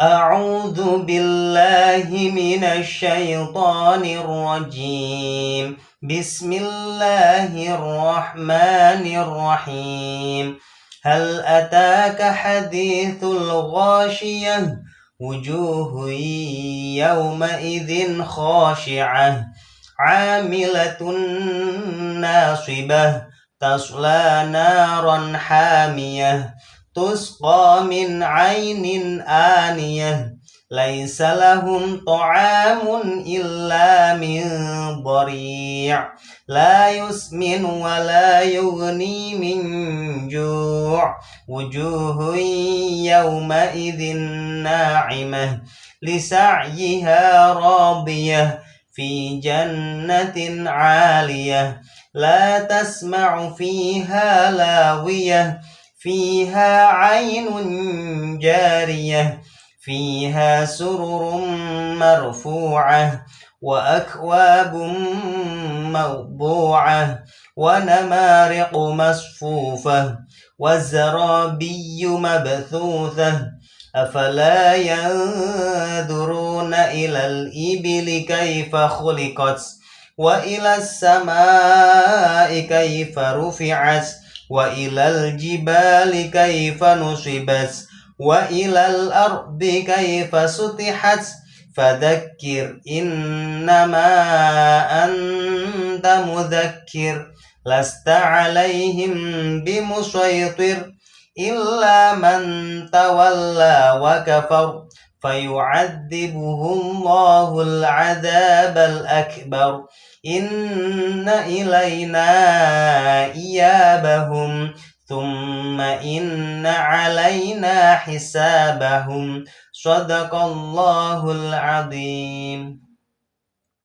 أعوذ بالله من الشيطان الرجيم. بسم الله الرحمن الرحيم. هل أتاك حديث الغاشية؟ وجوه يومئذ خاشعة عاملة ناصبة تصلى نارا حامية تسقى من عين آنية ليس لهم طعام إلا من ضريع لا يسمن ولا يغني من جوع وجوه يومئذ ناعمة لسعيها راضية في جنة عالية لا تسمع فيها لاغية فيها عين جارية فيها سرر مرفوعة وأكواب موضوعة ونمارق مصفوفة وزرابي مبثوثة أفلا ينظرون إلى الإبل كيف خلقت وإلى السماء كيف رفعت وإلى الجبال كيف نصبت وإلى الأرض كيف سطحت فذكر إنما أنت مذكر لست عليهم بمسيطر إلا من تولى وكفر فيعذبه الله العذاب الأكبر إن إلينا إيابهم ثم إن علينا حسابهم صدق الله العظيم.